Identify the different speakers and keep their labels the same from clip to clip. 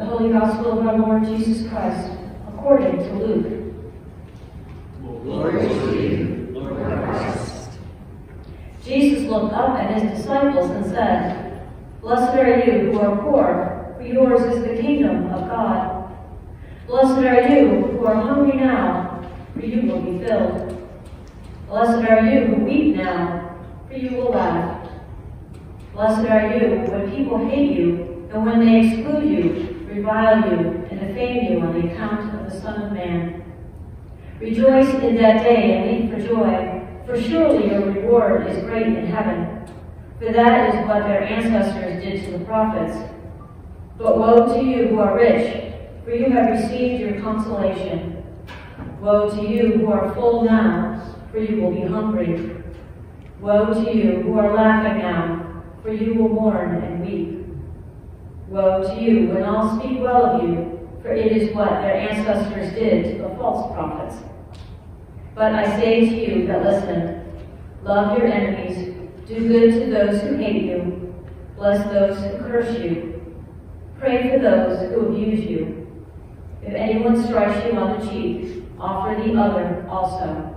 Speaker 1: The Holy Gospel of our Lord Jesus Christ, according to Luke.
Speaker 2: Glory to you, Lord Christ.
Speaker 1: Jesus looked up at his disciples and said, "Blessed are you who are poor, for yours is the kingdom of God. Blessed are you who are hungry now, for you will be filled. Blessed are you who weep now, for you will laugh. Blessed are you when people hate you, and when they exclude you, revile you, and defame you on the account of the Son of Man. Rejoice in that day and leap for joy, for surely your reward is great in heaven. For that is what their ancestors did to the prophets. But woe to you who are rich, for you have received your consolation. Woe to you who are full now, for you will be hungry. Woe to you who are laughing now, for you will mourn and weep. Woe to you when all speak well of you, for it is what their ancestors did to the false prophets. But I say to you that listen, love your enemies, do good to those who hate you, bless those who curse you, pray for those who abuse you. If anyone strikes you on the cheek, offer the other also.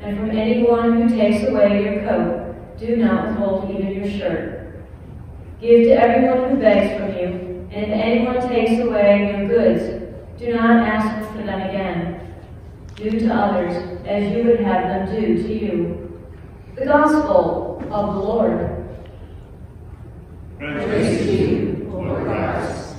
Speaker 1: And from anyone who takes away your coat, do not withhold even your shirt. Give to everyone who begs from you, and if anyone takes away your goods, do not ask for them again. Do to others as you would have them do to you. The Gospel of the Lord.
Speaker 2: Praise to you, Lord Christ.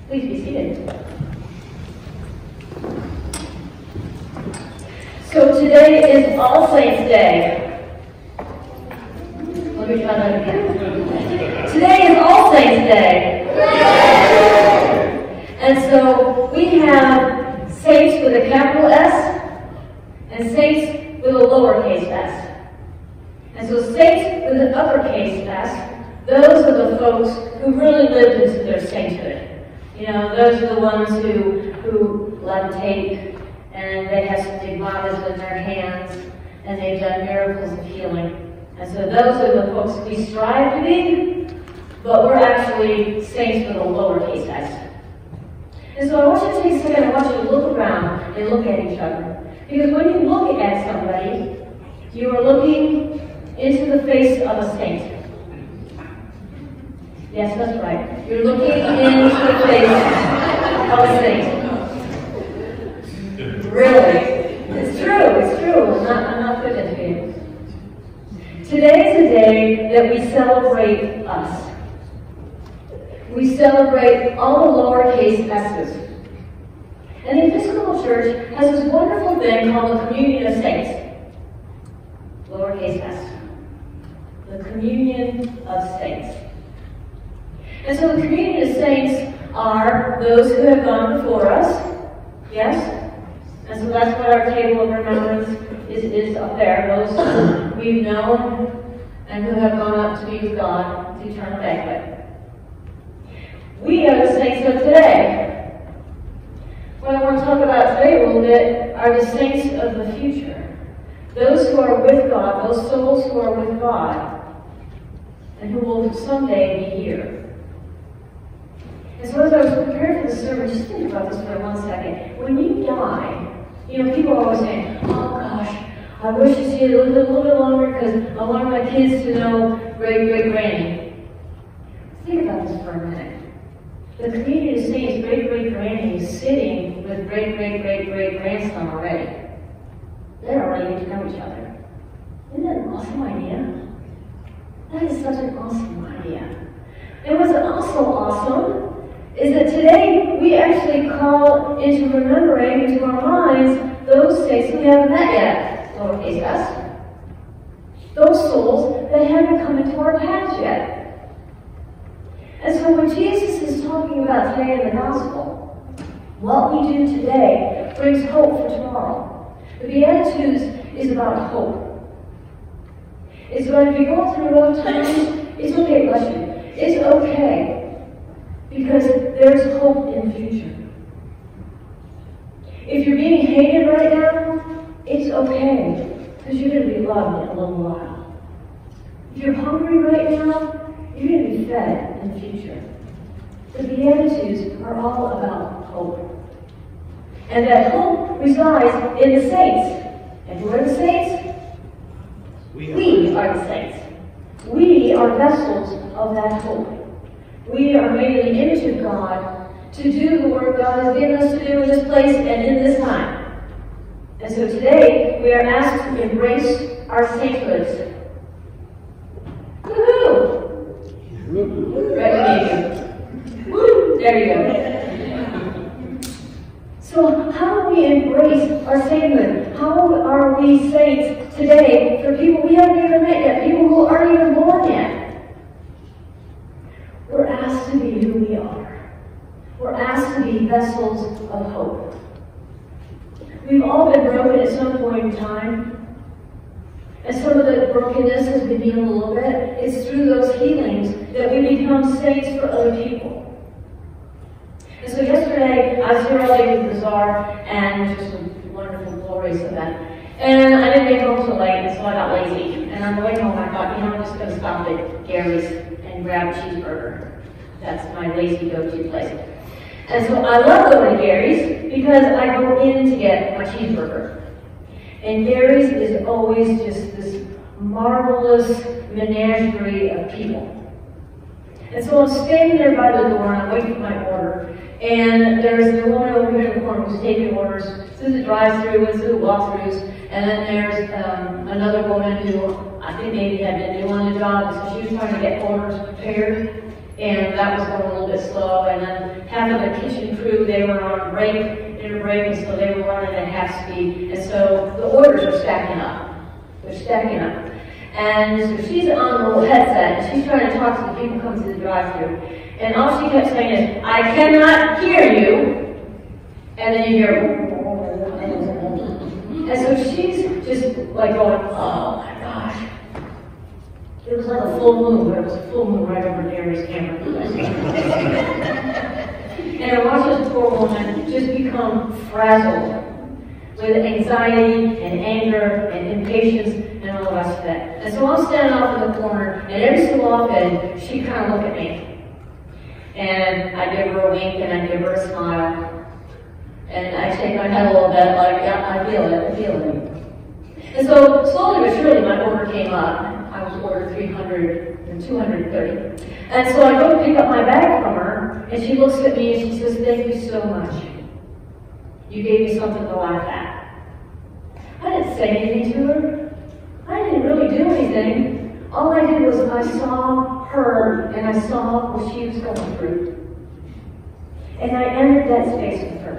Speaker 1: Please be seated. So today is All Saints' Day. Let me try that again. Today is All Saints' Day. And so we have saints with a capital S and saints with a lowercase s. And so saints with an uppercase s, those are the folks who really lived into their sainthood. You know, those are the ones who levitate, and they have stigmatas in their hands, and they've done miracles of healing. And so those are the folks we strive to be, but we're actually saints with a lowercase s. And so I want you to take a second, I want you to look around and look at each other. Because when you look at somebody, you are looking into the face of a saint. Yes, that's right. You're looking into the face of a saint. Really. It's true. I'm not fibbing to you. Today's a day that we celebrate us. We celebrate all the lowercase s's. And the Episcopal Church has this wonderful thing called the Communion of Saints. Lowercase s. The Communion of Saints. And so the communion of saints are those who have gone before us, yes? And so that's what our table of remembrance is up there, those who we've known and who have gone up to be with God, the eternal banquet. We are the saints of today. What I want to talk about today a little bit are the saints of the future. Those who are with God, those souls who are with God, and who will someday be here. And so as I was preparing for the sermon, just think about this for 1 second. When you die, you know, people are always saying, oh gosh, I wish to see it a little bit longer because I want my kids to know great-great-granny. Think about this for a minute. The community of saints, great-great-granny is sitting with great-great-great-great-grandson already. They already get to know each other. Isn't that an awesome idea? That is such an awesome idea. And what's also awesome is that today we actually call into remembering, into our minds, those saints we haven't met yet, lowercase s. Those souls that haven't come into our paths yet. And so when Jesus is talking about today in the gospel, what we do today brings hope for tomorrow. The Beatitudes is about hope. It's about if you go through rough times, it's okay, bless you. It's okay. Because there's hope in the future. If you're being hated right now, It's okay, because you're going to be loved in a little while. If you're hungry right now, you're going to be fed in the future. The Beatitudes are all about hope. And that hope resides in the saints. And who are the saints? We are the saints. We are vessels of that hope. We are made in the image of God to do the work God has given us to do in this place and in this time. And so today, we are asked to embrace our sainthoods. Woohoo! Recognition. Woo! There you go. So how do we embrace our sainthood? How are we saints today for people we haven't even met yet, people who aren't even born yet? We're asked to be who we are. We're asked to be vessels of hope. We've all been broken at some point in time. And some of the brokenness has been healed a little bit. It's through those healings that we become saints for other people. And so yesterday, I was here all day with the Bazaar, and it was just a wonderful, glorious event. And I didn't get home till late, and so I got lazy. And on the way home, I thought, I'm just going to stop at Gary's and grab a cheeseburger. That's my lazy go-to place. And so I love going to Gary's because I go in to get my cheeseburger. And Gary's is always just this marvelous menagerie of people. And so I'm standing there by the door and I'm waiting for my order. And there's the woman over here in the corner who's taking orders through the drive-thru and through the walk-throughs. And then there's another woman who I think maybe had been new on the job, so she was trying to get orders prepared. And that was going a little bit slow. And then half of the kitchen crew, they were on dinner break, and so they were running at half speed. And so the orders are stacking up. They're stacking up. And so she's on the little headset, and she's trying to talk to the people coming through the drive-thru. And all she kept saying is, I cannot hear you. And then you hear, and so she's just like going, oh my gosh. It was like a full moon, but it was a full moon right over Gary's camera. And I watched this poor woman just become frazzled with anxiety and anger and impatience and all the rest of it. And so I'm standing off in the corner, and every so often, she'd kind of look at me. And I give her a wink, and I give her a smile. And I shake my head a little bit, like, yeah, I feel it. And so slowly but surely, my order came up. I was ordered 300 and 230. And so I go to pick up my bag from her, and she looks at me and she says, thank you so much. You gave me something to laugh at. I didn't say anything to her. I didn't really do anything. All I did was I saw her and I saw what she was going through. And I entered that space with her.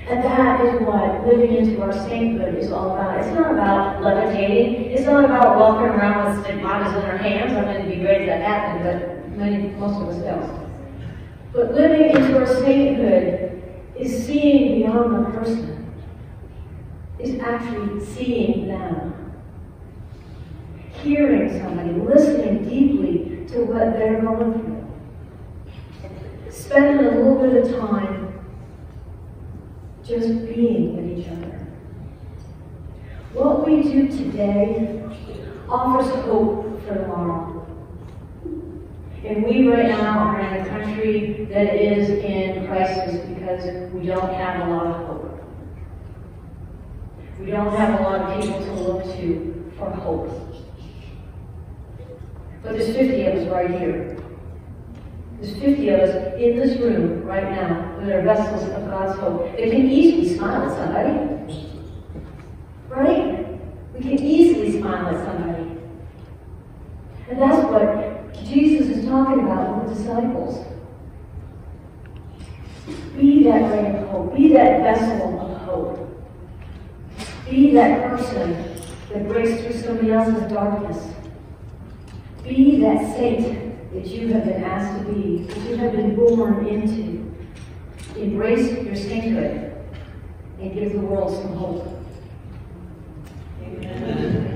Speaker 1: And that is what living into our sainthood is all about. It's not about levitating. It's not about walking around with stigmatas in our hands. I'm going to be great at that happened, but most of us don't. But living into our sainthood is seeing beyond the person. Is actually seeing them. Hearing somebody, listening deeply to what they're going through. Spending a little bit of time just being with each other. What we do today offers hope for tomorrow. And we right now are in a country that is in crisis because we don't have a lot of hope. We don't have a lot of people to look to for hope. But there's 50 of us right here. There's 50 of us in this room right now that are vessels of God's hope. They can easily smile at somebody. Right? We can easily smile at somebody. And that's what Jesus is talking about with the disciples. Be that ray of hope. Be that vessel of hope. Be that person that breaks through somebody else's darkness. Be that saint that you have been asked to be, that you have been born into. Embrace your sainthood and give the world some hope. Amen.